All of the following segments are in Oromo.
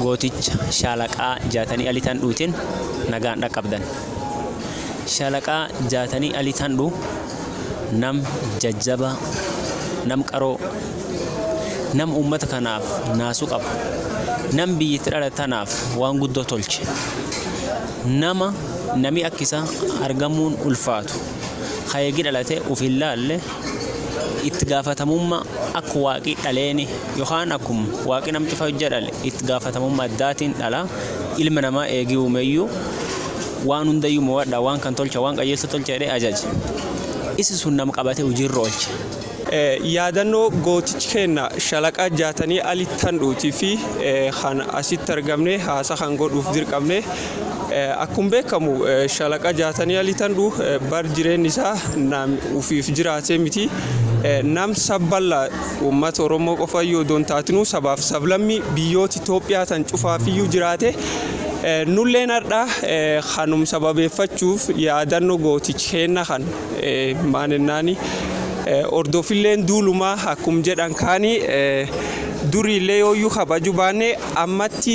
gooticha Shalaqaa Jaatanii Alii Tandhuutiin nagaan dhaqqabdan. Shalaqaa Jaatanii Alii Tandhuu nam jajjaba, nam qaroo, nam uummata kanaaf naasuu qabu, nam biyyatti dhalatanaaf waan guddoo tolche, nami akkisa argamuun ulfaatu, hayeegi dhalate ufin laalle itti gaafatamummaa akka waaqii dhaleeni yookaan akkuma waaqii namti fayyaa dhale itti gaafatamummaa addaatiin dhala ilma namaa eegii uumeyyuu waan hundayyuu mo'adha waan kan tolcha waan qajeelsa tolcha jedhee ajaje. Isi sun nama qabatee hojiirra oolche. Yaadannoo gootichi kenna Shalaqaa Jaatanii Alii Tandhuutii fi kan asitti argamne haasa kan godhuuf dirqamne. Akkuma beekamu Shalaqaa Jaatanii Alii Tandhuu bar jireenyi isaa nam ufiif jiraatee miti. Nam sabballa uummata Oromoo qofa yoo doon taatinu sabaaf sablammii biyyoota Itoophiyaa tan cufaafiyyuu jiraate. Nulleen har'a kanum sababeeffachuuf yaadannoo gootichi kenna kan maaninnaani ordofilleen duulumaa akkuma jedhan kaanii duriillee yooyyuu kabaju baanne ammatti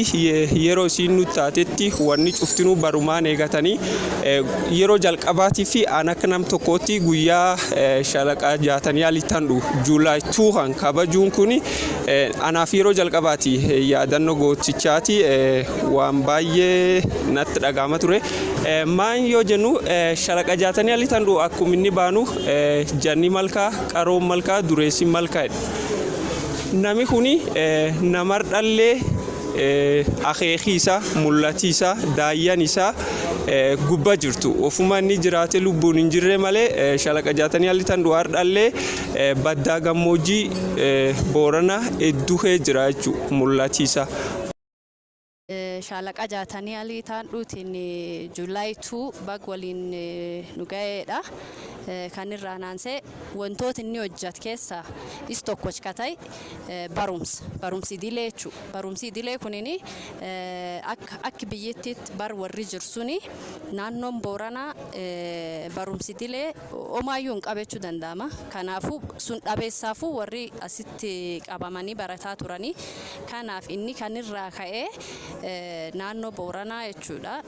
yeroo isiin nutti taatetti wanni cuftinuu barumaan eegatanii yeroo jalqabaatii fi aan akka nam tokkootti guyyaa Shalaqaa Jaatanii Alii Tandhuu Juulaay 2 kan kabajuun kun anaaf yeroo jalqabaati yaadannoo gootichaati waan baay'ee natti dhagahama ture. Maan yoo jennu Shalaqaa Jaatanii Alii Tandhuu akkuma inni baanu janni malkaa qaroon malkaa dureessi malkaa nami kuni namar dhallee akeekii isaa mul'atii isaa daayyan isaa gubbaa jirtu ofuma inni jiraate lubbuun hin jirre malee Shalaqaa Jaatanii Alii Tandhuu hardhallee baddaa gammoojjii Boorana hedduu jira jechuudha mul'atii isaa. Shalaqaa Jaatanii Alii Tandhuutiin Juulaay 2 Baga waliin nu ga'eedha. Kan irraa naansee wantoota inni hojjate keessaa is tokkochka ta'e barumsi idilee jechuudha. Barumsi idilee kunini akka biyyattiitti bar warri jirsuni naannoon Booranaa barumsi idilee omaayyuu hin qabachuu danda'ama. Kanaafuu sun dhabeessaafuu warri asitti qabamanii barataa turanii. Kanaaf inni kan irraa ka'ee naannoo Booranaa jechuudha.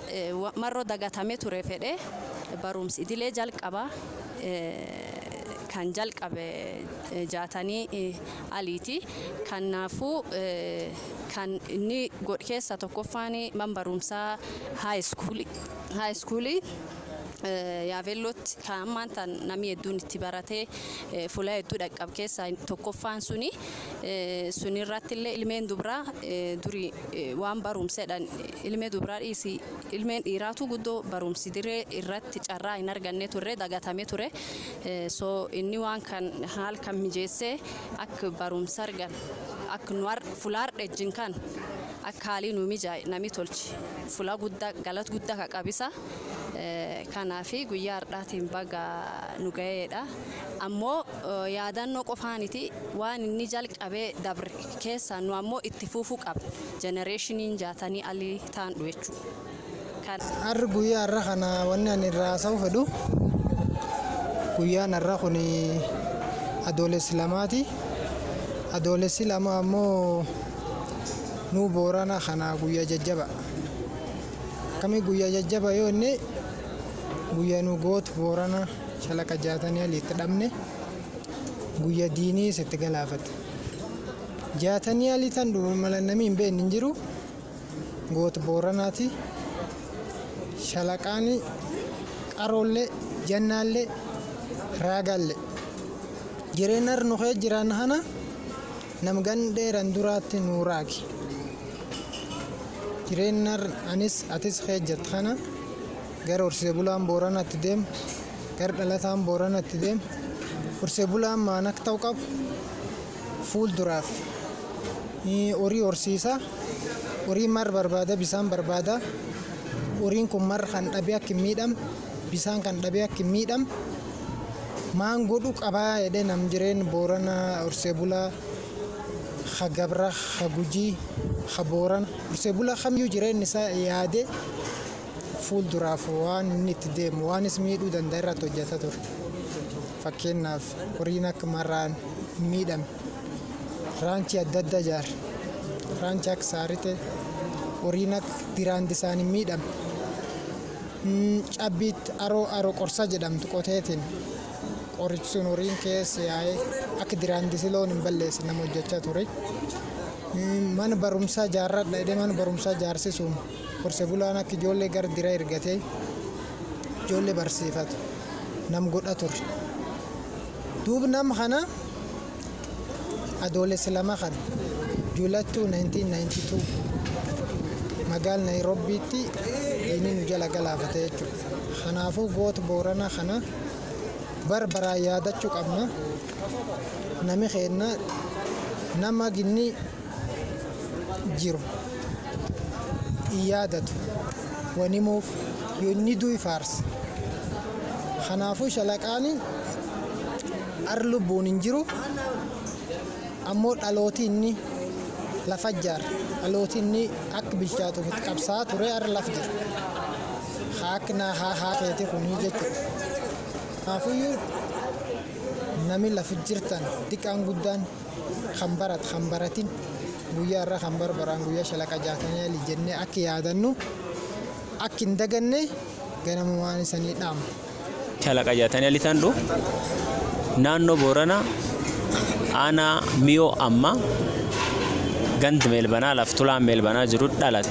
Marroo dagatamee ture fedhee barumsi idilee jalqaba. Kan jalqabe Jaatanii Aliiti. Kanaafuu kan inni godhe keessa tokkoffaan man barumsaa high schoolii Yaavellotti kan ammaan tan namni hedduun itti baratee fuula hedduu dhaqqabe keessaa tokkoffaan sunirratti illee ilmeen dubraa durii waan barumseedhaan ilmee dubraa dhiisii ilmeen dhiiraatu guddoo barumsi diree irratti carraa hin arganne turre dagatame ture. So inni waan kan haal kan mijeessee akka barumsa argan akka nu fuula ejjin kan akka haalii nu mijaa'e nami tolchi fuula guddaa galata guddaa ka qabisa. Kanaafi guyyaa har'aatiin baga nu ga'eedha. Ammoo yaadannoo qofaaniti waan inni jalqabee dabre keessa nu ammoo itti fufuu qaba. Generationiin Jaatanii Alii Tandhuu jechuudha. Har'a guyyaa har'a kana wanni ani irraa haasa'uu fedhu guyyaan har'a kun Adoolessi 2ti. Adoolessi 2 ammoo nu Boorana kana guyyaa jajjaba. Kami guyyaa jajjaba yoo inni guyyaa nu gootu Boorana Shalaqaa Jaatanii Alii itti dhabne guyyaa diinii sitti galaafate. Jaatanii Alii Tandhuu mala namni hin beekne hin jiru gootu Booranaati. Shalaqaan qaroollee jannaallee raagaallee jireenya nu kee jiran hana nam gandheeran duraatti nu raagi. Jireenya anis atis kee jirtu kana gara horsee bulaan Booranaatti deemu gara dhalataan Booranaatti deemu horsee bulaan maan akka ta'u qabu fuulduraaf horii horsiisaa horii mar barbaada bisaan barbaada horiin kun mar kan dhabee akka hin miidhamne bisaan kan dhabee akka hin miidhamne maan godhu qabaa jedhee nam jireenya Booranaa horsee bulaa ha Gabra ha Gujii ha Boorana horsee bulaa kamiyyuu jireenya isaa yaadee fuulduraaf waan inni itti deemu waanis miidhuu danda'a irratti hojjeta ture. Fakkeenyaaf horiin akka marraan miidhame raanchi adda adda ijaare raanchi akka Saarite horiin akka diraandi isaanii miidhame. Cabbiitti aroo qorsa jedhamtu qoteetiin qorichi sun horiin keessa yaa'ee akka diraandisi loon hin balleessi nama hojjechaa ture. Mana barumsaa jaarradha jedhee mana barumsaa jaarsisuun horse bulaan akka ijoollee gara dira ergatee ijoollee barsiifatu nam godha ture. Duuba nama kana Adoolessa 2 kan Juulattuu 1992 magaala Naayiroobiitti inni nu jala galaafate jechuudha. Kanaafuu goota Booranaa kana barbaraa yaadachuu qabna. Nami keenya nama ginni jiru yaadatu wanimuuf yoonni du'i faarsa. Kanaafuu Shalaqaan lubbuun hin jiru ammoo dhalooti inni lafa jaar dhalooti inni akka bilchaatuuf itti qabsaa ture laf jira. Haakna haa keeti kunii jechuudha. Kanaafuu nami lafa jirtan xiqqaan guddaan kan baratin guyyaa irraa kan barbaraan guyyaa Shalaqa Jaatanii Alii jennee akka yaadannu akka hin daganne ganama waan isanii dhaamu. Shalaqa Jaatanii Alii Tandhuu naannoo Booranaa Anaa miyoo amma gandi meelbanaa laftulaan meelbanaa jiru dhalate.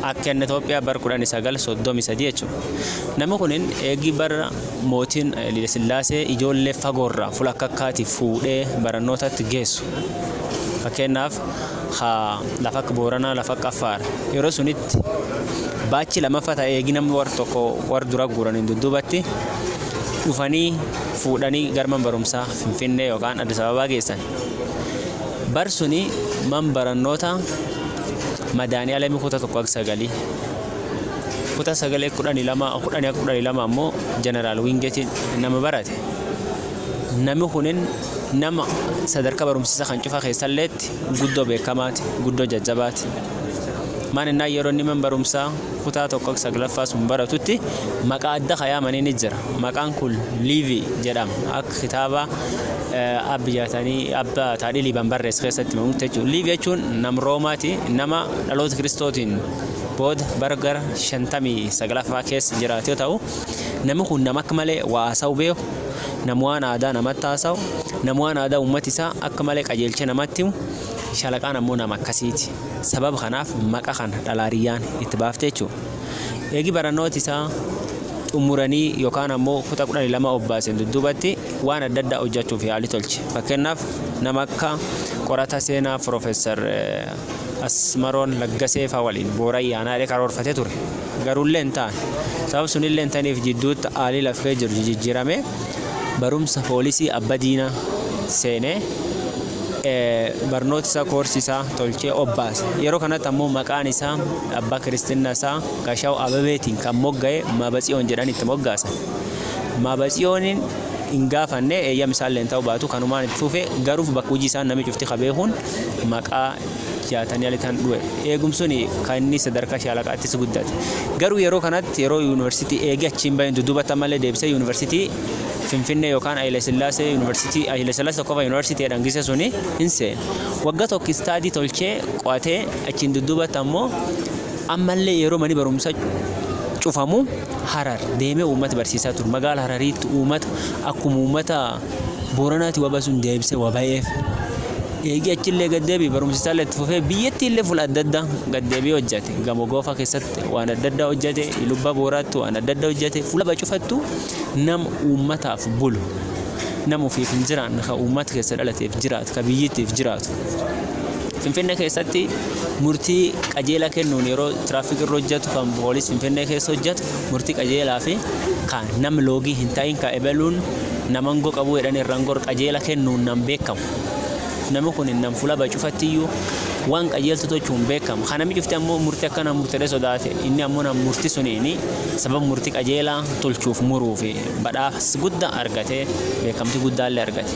Akka inni Itoophiyaa bara 1933 jechuudha. Namni kunin eegi bara mootiin Haile Sillaasee ijoollee fagoorraa fuula akka akkaatiif fuudhee barannootatti geessu. Fakkeenyaaf lafa akka Booranaa lafa akka Affaar yeroo sunitti baachi lammaffaa ta'ee eegi namni war tokko war dura guuraniin dudduubatti dhufanii fuudhanii garman barumsaa Finfinnee yookaan Addis Ababaa geessan. Bar suni man barannoota madaanii alamii kutaa 1-9 kutaa 9-12 ammoo jeneraal Wingeetiin nama barate. Namni kunin nama sadarkaa barumsisaa kan cufaa keessalleetti guddoo beekamaati guddoo jajjabaati. Maaninaa yeroo inni man barumsaa kutaa 1-9 sun baratutti maqaa adda kayaamanii ni jira. Maqaan kun Liivii jedhama. Akka kitaaba Jaatanii taadhii Liiban barreessa keessatti himamutti jechuudha. Liivii jechuun nama Roomaati. Nama dhaloota Kiristootiin booda bara 59 keessa jiraate yoo ta'u, namni kun nama akka malee waa haasa'u beeku, nama waan aadaa namatti haasa'u, nama waan aadaa uummata isaa akka malee qajeelchee namatti himu. Shalaqaan ammoo nama akkasiiti. Sababa kanaaf maqaa kana dhalaariyyaan itti baafte jechuudha. Eegi barannooti isaa xumuranii yookaan ammoo kutaa 12 obbaasen dudduubatti waan adda addaa hojjechuuf yaalii tolche. Fakkeenyaaf nama akka qorata seenaa Profeesar Asmaroon Laggasee fa'aa waliin Boorayyaa naadhee karoorfatee ture. Garuullee hin taane. Sababa sunillee hin taaneef jidduutti Alii lafee jiru jijjiirame barumsa poolisii Abba Diinaa seenee barnoota isaa koorsi isaa tolchee obbaase. Yeroo kanatti ammoo maqaan isaa abbaa kiristinnaa isaa Gashaw Abebeetiin kan mogga'e Maabatsiyoon jedhan itti moggaasan. Maabatsiyoonin hin gaafanne eeyyam isaallee ta'uu baatu kanumaan itti fufe garuuf bakka hojii isaa namni cufti qabeehuun maqaa Jaatanii Alii Tandhuu eegumsuun kan inni sadarkaa Shalaqaattis guddate. Garuu yeroo kanatti yeroo yuunivarsiitii eegi achiin bahin dudduubatti ammallee deebisee yuunivarsiitii Finfinnee yookaan Haile Sillaasee yuunivarsiitii Haile Sillaasee qofa yuunivarsiitii dhangise suni hin seene. Waggaa tokko istaadii tolchee qo'atee achiin dudduubatti ammoo ammallee yeroo mani barumsa cufamu Harar deemee uummata barsiisaa ture. Magaala Harariitti uummata akkuma uummata Booranaatti wabasuun deebisee wabayeef. Eegi achillee gaddeebii barumsisaallee itti fufee biyyatti illee fuula adda addaa gaddeebii hojjete. Gamoo Goofa keessatti waan adda addaa hojjete. Ilubba Booraatti waan adda addaa hojjete. Fuula bacufattu nama uummataaf bulu. Nama ofiif hin jiraanne kan uummata keessa dhalateef jiraatu, kan biyyittiif jiraatu. Finfinnee keessatti murtii qajeelaa kennuun yeroo tiraafikii irra hojjetu kan poolis Finfinnee keessa hojjetu murtii qajeelaa fi kan nama loogii hin ta'in kan ebaluun nama angoo qabu jedhan irraan gor qajeela kennuun nam beekamu. Namni kun nam fuula bacufattiyyuu waan qajeeltu tochuun beekamu. Kan namni cufte ammoo murtii akkana murtee sodaate inni ammoo nam murtii suniini sababa murtii qajeelaa tolchuuf muruu fi badhaasa guddaa argate beekamtii guddaallee argate.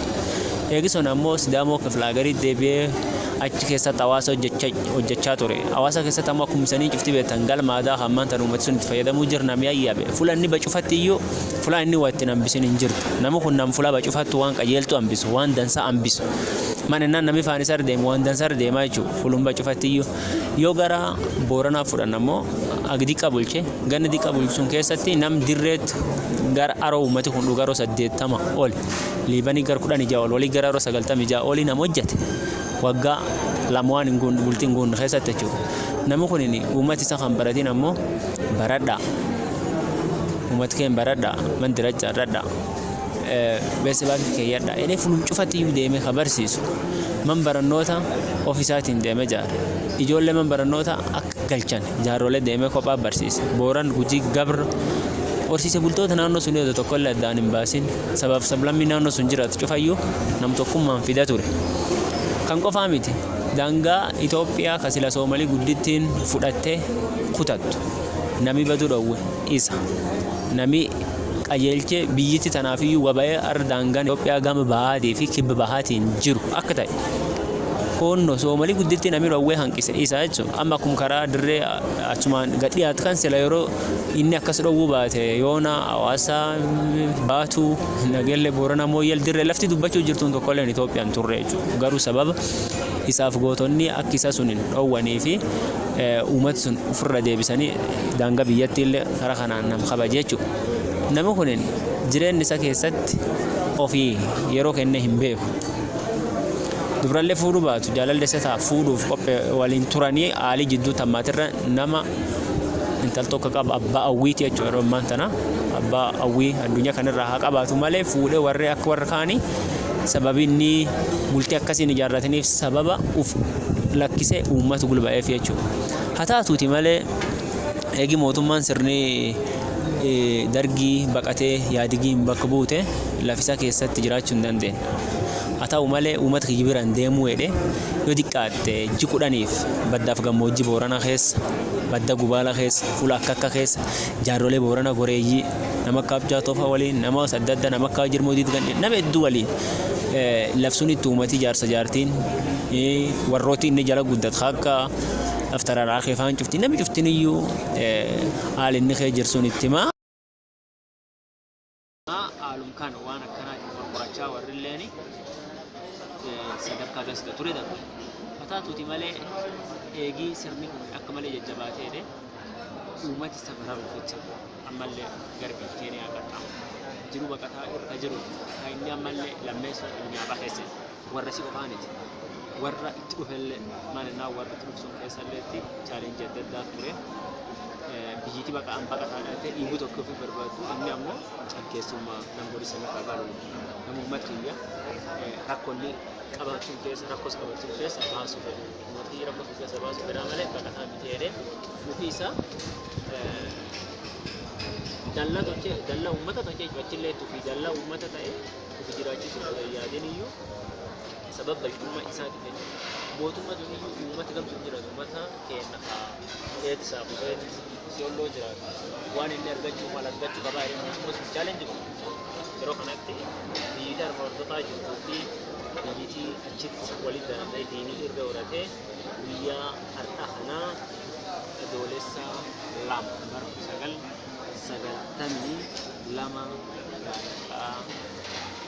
eegison ammoo sidaamoo kiflaagarii deebi'ee achi keessatti hawaasa hojjechaa ture. Hawaasa keessatti ammoo akkuma isanii cufti beektan galmaadaa hammaan tan uummati sun itti fayyadamuu jirna mi'a yaabe. Fula inni bacufatti iyyuu fula inni waa ittiin hambisin hin jirtu. Nama kun nam fula bacufattu waan qajeeltu hambisu waan dansaa hambisu. Manennaan namni faan isaa deemu waan dansaa deemaa jechuudha. Fulun bacufatti iyyuu yoo gara Booranaa fudhan ammoo agdiqa bulche ganna diqa bulchuun keessatti nam dirreet gara aroo uummati kun dhugaroo 80 ol liibanii gara 10 ol walii gara 90 ol nama hojjete. Waggaa lamaan hin guunne bultiin guunne keessatti jechuudha. Namni kun uummati isa kan baratiin ammoo baradhaa. Uummati keen baradhaa mandira jaarradhaa. Beesibaa keeyyadhaa. Inni fulum cufatti iyyuu deemee kabarsiisu. Man barannoota ofisaatiin deemee jaara. Ijoollee man barannoota akka galchan jaaroolee deemee kophaa barsiise. Booran Gujii Gabra horsiise bultoota naannoo sun yoo tokko illee addaan hin baasin sabab sablammii naannoo sun jiraatu cufayyuu nam tokkummaan fida ture. Kan qofaa miti daangaa Itoophiyaa kasila Soomalii guddittiin fudhattee kutattu nami badu dhowwe isa nami qajeelchee biyyatti tanaafiyyuu wabayee ar daangaan Itoophiyaa gama bahaatii fi kibba bahaatiin jiru akka ta'e konno Soomalii guddittiin nami dhowwe hanqise isa jechuun amma kun karaa dirree achumaan gadhiyaatu kan sila yeroo inni akkas dhowwuu baate yoona hawaasa baatu nageelle Booranaa mooyyel dirree lafti dubbachuu jirtuun tokkolleen Itoophiyaan turre jechuudha. Garuu sababa isaaf gootonni akka isa suniin dhowwanii fi uummati sun ofirra deebisanii daangaa biyyatti illee karaa kanaan nam kabaje jechuudha. Namni kun jireenya isaa keessatti ofii yeroo kenne hin beeku. Dubrallee fuudhuu baatu jaalallee isaa fuudhuuf qophee waliin turanii Alii jidduu tammaatirra nama intal tokko qaba abbaa hawwiiti jechuudha. Yeroo ammaan tana abbaa hawwii addunyaa kanarraa haa qabaatu malee fuudhee warri akka warra kaanii sababii inni bultii akkasiin ijaarrataniif sababa uf lakkisee uummata gulba'eef jechuudha. Haa taatuuti malee eegi mootummaan sirni dargii baqatee yaadigiin bakka buute lafisa keessatti jiraachuu hin dandeenye. Haa ta'u malee uummata kibbiraan deemuu hedhe yoo xiqqaatte ji 10 baddaaf gammoojjii Booranaa keessa badda Gubaala keessa fuula akka keessa jaarrolee Booranaa goreeyyii nama akka abjaa tofa waliin nama adda addaa nama akka jirmoodiit gandi nama hedduu waliin labsuun itti uummati jaarsa jaartiin warrooti inni jala guddatu akka aftararaa keefaan cufti namni cuftiin iyyuu haali inni kee jirsuun itti maa. Haalum kan waan akkanaatiin qorqorachaa warri illeeni sadarkaa gasta ture dha. Haa taatuuti malee eegii sirni kun akka malee jajjabaatee uummati safaraa dhufuutti ammallee garbii Keeniyaa qaxxaamu. Jiru baqataa irra jiru kan inni ammallee lammeessoo addunyaa baheesse warra si qofaaniti. Warra itti dhufellee maalinaa warra itti dhufsuun keessalleetti chaalenjii adda addaa ture. Biyyiti baqataa dhalatee dhiibuu tokko ofii barbaadu inni ammoo keessummaa nama godhi sanii qabalu nama uummata kiyya rakkoonni qabaachuun keessa rakkoos qabaachuun keessa baasuu fedhu uummati rakkoos keessa baasuu fedhaa malee baqataa miti jedhee ofii isaa dallaa uummata tokkee achillee tufi dallaa uummata ta'e ofii jiraachisuu yaadeen iyyuu sababa bal'ummaa isaati ta'e mootummaa sun iyyuu uummata gamsuun jiraatu uummata kenna eetisaa bu'ee siyolloo jiraatu waan inni argachuu maal argachuu qabaa jedhee mootummaa chaalenji yeroo kanatti biyyiti arfordofaa jirtuu fi biyyiti achitti walitti danda'e diinii irra horatee guyyaa har'aa kanaa Adoolessa 2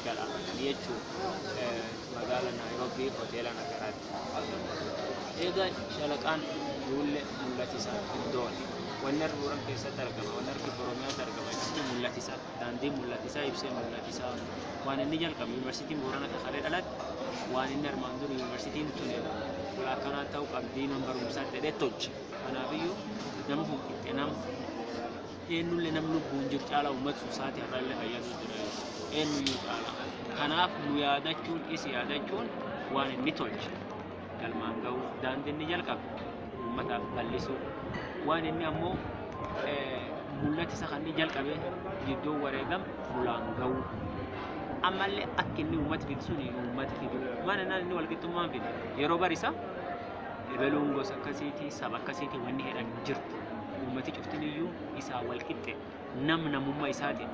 gala jechuudha magaalaa Naayiroobii hoteela Nagaadhan. Egaa Shalaqaan duulle mul'atisaa iddoon wanni arbuuran keessatti argama wanni argi Oromiyaatti argama jechuun mul'atisaa daandii mul'atisaa ibsee mul'atisaa waan inni jalqabu yuunivarsiitiin Boorana Kafalee dhalate waan inni armaan dur yuunivarsiitiin tun akkanaa ta'uu qabdii man barumsaatti jedhee tolche. Kanaafiyyuu nama kun qixxee nama eenyullee namni lubbuun jiru caalaa uummata isaatii har'aallee fayyaduu jira eenyuyyuu caalaa. Kanaaf nu yaadachuun isi yaadachuun waan inni tolche galmaan ga'uu daandii inni jalqabu uummataaf bal'isuu waan inni ammoo mul'ati isa kan inni jalqabe gidduu wareegam fulaan ga'uu ammallee akka inni uummata fidisuun uummata fiduu maana naan inni walqixxummaan fide yeroo barisa ebeluun gosa akkasiitii saba akkasiitii wanni hedhan jirtu uummati cuftiniyyuu isaa wal qixxe namummaa isaati.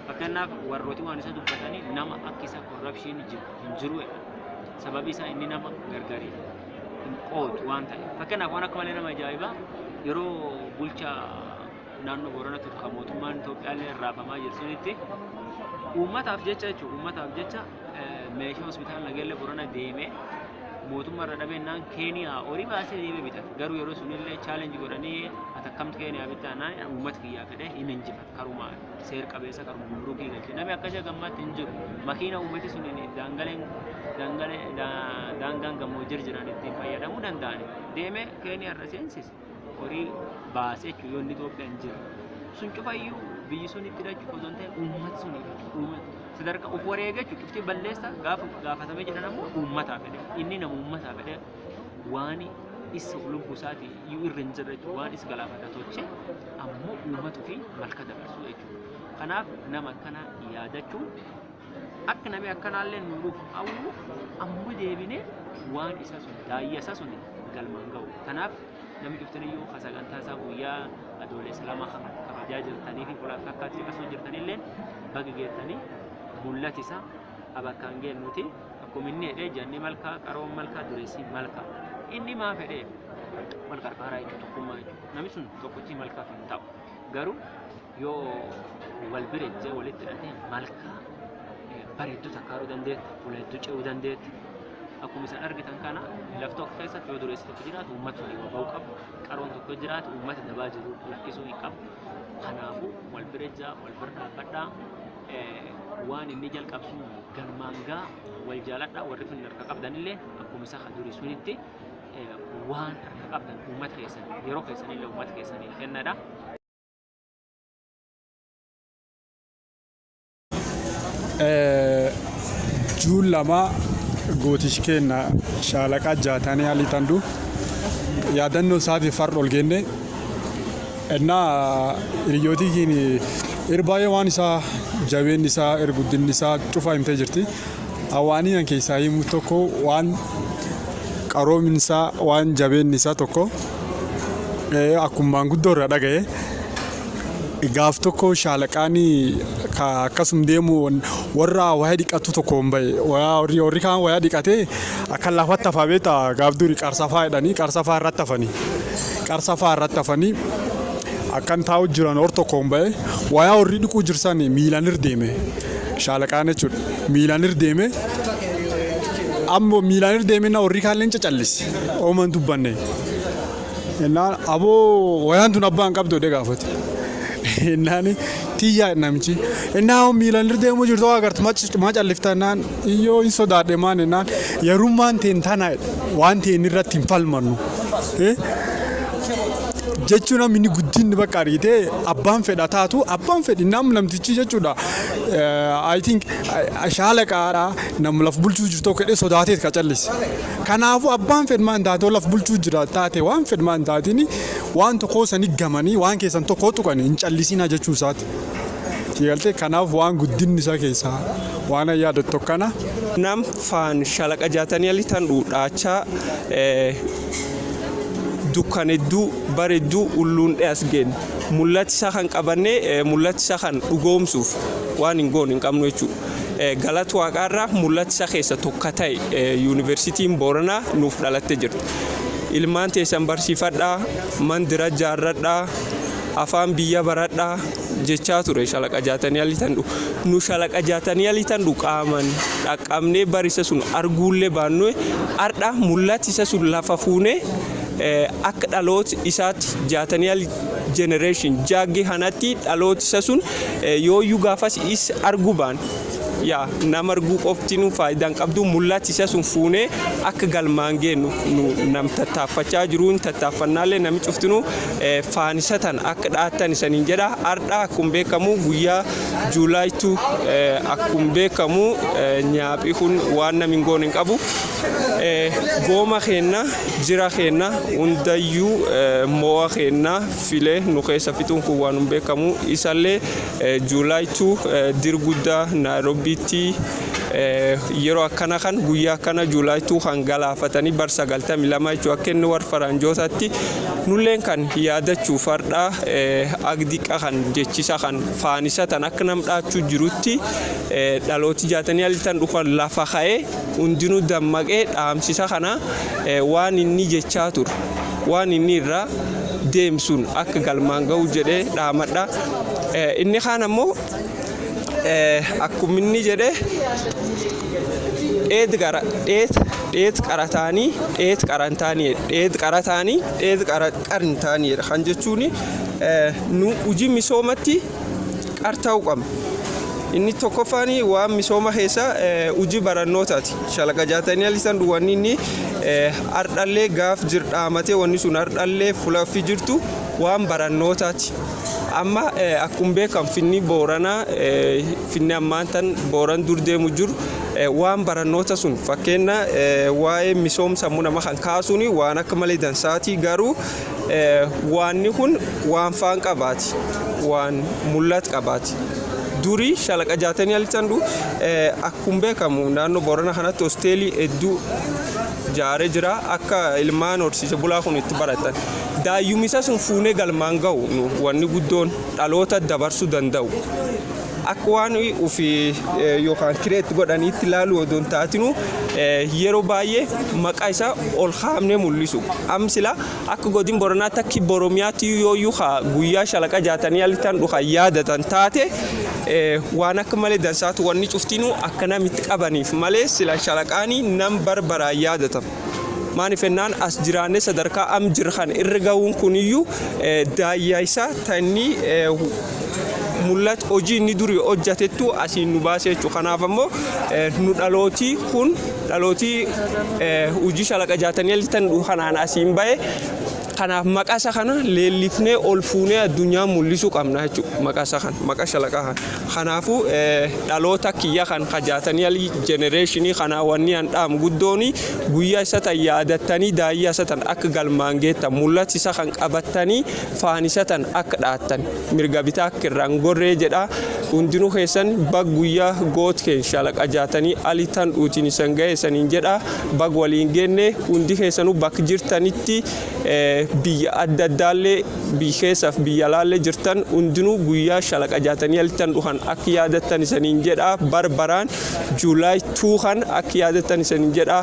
Fakkeenyaaf warrooti waan isa dubbatanii nama akka isa corruption hin jiru sababi isaa inni nama gargari hin qoodu waan ta'eef. Fakkeenyaaf waan akka malee nama ajaa'ibaa yeroo bulchaa naannoo Booranaa tokko mootummaan Itoophiyaallee raafamaa jiru sunitti uummataaf jecha meeshaa hospitaala Nageellee Booranaa deemee mootummaa irra dhabeenyaan Keniyaa horii baasee deemee bitata. Garuu yeroo sunillee challenge godhanii atakkamtu Keniyaa bitaanaan uummata kiyyaa fedhee hin injifatu karumaa seer qabeessa karuma gumrukii galchee namni akkasii gammaatti hin jiru. Makiina uummati sun daangaan gamoo jiran ittiin fayyadamuu danda'an deemee Keniyaa irra seensise horii baasee jechuun yoo inni Itoophiyaa hin jiru. Sun cufayyuu biyyi sun itti dhachuuf osoo hin ta'e uummati sun sadarkaa of wareegachuu cuftii balleessa gaafatamee jedhan ammoo uummataa fedhe inni nama uummataa fedhe waan isa lubbuu isaatii iyyuu irra hin jirre waan isa galaafata tolche ammoo uummatuu fi malka dabarsuu jechuudha. Kanaaf nama akkana yaadachuun akka namni akkanaallee nu dhufu hawwu ammoo deebinee waan isa sun daayyaa isa sun galmaan ga'u. Kanaaf namni cuftiniyyuu sagantaa isaa guyyaa Adoolessa lama kabajaa jirtanii fi qolaaf akkaataa akkasuma jirtanillee baga geettanii mul'ati isaa abakkaan geennuti akkuma inni jedhee janni malkaa qaroon malkaa dureessi malkaa inni maa fedhee wal qarqaaraa jechuudha tokkummaa jechuudha namni sun tokkochi malkaaf hin ta'u garuu yoo wal bira ejjee walitti hidhatee malkaa bareedduu takkaaruu dandeetti fuleedduu ce'uu dandeetti akkuma isin argitan kana lafti tokko keessatti yoo dureessi tokko jiraatu uummata walii ba'uu qabu qaroon tokko jiraatu uummata dabaa jiru lakkisuu hin qabu kanaafuu wal bira ejjaa wal bira dhaabbadhaa waan inni jalqabsu galmaan gaa wal jaaladha warri fin harka qabdanillee akkuma isa durii sunitti waan harka qabdan uummata keessan yeroo keessanillee uummata keessanii kennadha. Juun lama gootichi keenya Shalaqaa Jaatanii Alii Tandhuu yaadannoo isaatiif farda ol geenne innaa hiriyyootii keenya irbaayee waan isaa jabeen isaa erguddin isaa cufaa himtee jirti. Hawaaniyan keessaa himu tokko waan qaroomin isaa waan jabeen isaa tokko akkuma maanguddoo irraa dhaga'e gaaf tokko Shalaqaan akkasuma deemu warra wayaa dhiqatu tokko hin bahe warri kaan wayaa dhiqatee akka lafatti hafaa beeta gaaf durii qarsafaa jedhanii qarsafaa irratti hafanii akkan taa'u jiran hor tokko hin bahe wayaa warri dhiquu jirsan miilaan irdeeme Shalaqaan jechuudha miilaan irdeeme ammoo miilaan irdeeme na warri kaan leenca callise ooman dubbanne innaan aboo wayaan tun abbaan qabdu de gaafate innaan tiyyaa namichi innaan miilaan irdeemuu jirtu agartu maa calliftanaan iyyoo hin sodaadhe maan innaan yerummaan teen tanaa waan teen irratti hin falmannu jechuun namni guddinni bakka ariitee abbaan fedha taatu abbaan fedhi namtichi jechuudha. I think Shalaqaadha nam laf bulchuu jirtu kedhe sodaatee ka callise. Kanaafuu abbaan fedhmaan taatee laf bulchuu jira taate waan fedhmaan taatiin waan tokko sanii gamanii waan keessan tokko tuqanii hin callisina jechuu isaati. Sigaltee kanaaf waan guddinni isaa keessaa waan yaadattu kana. Nam faan Shalaqaa Jaatanii Alii Tandhuu dhaachaa dukkanedduu bareedduu ulluun dhees geen mul'ati isaa kan qabannee mul'ati isaa kan dhugoomsuuf waan hin goone hin qabnu jechuudha. Galata waaqaarraa mul'ati isaa keessa tokko ta'e yuunivarsiitiin Booranaa nuuf dhalattee jirti. Ilmaan teessan barsiifadhaa, mandira jaarradhaa, afaan biyya baradhaa jechaa ture Shalaqaa Jaatanii Alii Tandhuu. Nu Shalaqaa Jaatanii Alii Tandhuu qaaman dhaqqabnee barisa sun arguullee baannu ardha mul'ati isaa sun lafa fuunee akka dhaloota isaatti Jaatanii Alii generation jaagge hanatti dhaloota isa sun yooyyuu gaafas is arguu baan yaa nama arguu qoftiin faayidaan qabdu mul'ati isa sun fuunee akka galmaan geennu nam tattaaffachaa jiruun tattaaffannaallee nami cuftinu faanisatan akka dhaatan isaniin jedha ardha akkuma beekamu guyyaa juulaaytu akkuma beekamu nyaaphi kun waan nami hin goone hin qabu gooma keenna jira keenna hundayyuu mo'a keenna filee nu keessa fixuun kun waan hin beekamu isallee juulaaytu dirguddaa Naayiroobiitti yeroo akkana kan guyyaa akkana Juulaay 2 kan galaafatanii bar 92 jechuudha akka inni warra faranjootaatti nulleen kan yaadachuu fardaa agdiqa kan jechisa kan faanisa tan akka nam dhaachuu jirutti dhalooti jaatanii alitan dhufan lafa ka'ee hundinuu dammaqee dhaamsisa kana waan inni jechaa ture waan inni irraa deemsuun akka galmaan ga'u jedhee dhaamadha. Inni kaan ammoo akkuma inni jedhee dheet qarataanii dheet qarantaanii kan jechuun nu hojii misoomatti qartaa'uu qabna. Inni tokkoffaan waan misooma keessa hojii barannootaati. Shalaqa jaatanii alisan wanni inni ardhallee gaaf jirdhaamatee wanni sun ardhallee fulaffi jirtu waan barannootaati. Amma akkuma beekamu finni booranaa finni ammaan tan booran dur deemu jiru waan barannoota sun fakkeenya waa'ee misooma sammuu nama kan kaasuun waan akka malee dansaati garuu waanni kun waan faan qabaati waan mul'at qabaati. Durii shalaqa jaatanii alisan akkuma beekamu naannoo boorana kanatti hosteelii hedduu jaaree jira akka ilmaan horsiise bulaa kun itti baratan. Daayyumisa sun fuunee galmaan ga'u wanni guddoon dhaloota dabarsuu danda'u. Akka waan ofii yookaan kireetti godhaniitti ilaaluu odoo hin taatinu yeroo baay'ee maqaa isaa ol kaa'amnee mul'isu. Amsila akka godina Booranaatti akka Oromiyaatti yooyyuu guyyaa shalaqa jaatanii alitan dhufa yaadatan taate waan akka malee dansaatu wanni cuftinuu akka namitti qabaniif malee sila shalaqaanii nam barbaraan yaadatamu. Maanifennaan as jiraannee sadarkaa am jirhan irra ga'uun kuniyyuu daayyaa isaa tanii mul'at hojii inni durii hojjatettu asiin nu baasee jechuudha. Kanaaf ammoo nu dhalootii kun dhalootii hojii shalaqa jaatanii alitan kanaan asiin ba'e. Kanaaf maqaa isa kana leellifnee ol fuunee addunyaa mul'isuu qabna jechuudha. Maqaa isa kana maqaa shalaqaa kana. Kanaafuu dhaloota kiyya kan jaatanii alii jenereeshinii kanaa wanni an dhaamu guddooni guyyaa isa tan yaadattanii daayyaa isa tan akka galmaan geettan mul'ati isa kan qabattanii faan isa tan akka dhaattan mirga bitaa akka irraan gorree jedha. Hundinuu keessan bag guyyaa gootkeen shalaqa jaatanii alii tan dhuutiin isan ga'e saniin jedha. Bag waliin geenne hundi keessanuu bakka jirtanitti biyya adda addaallee biyya keessaaf biyya alaallee jirtan hundinuu guyyaa shalaqa jaatanii alitan dhufan akka yaadattan isaniin jedha. Barbaraan Juulaay 2 kan akka yaadattan isaniin jedha.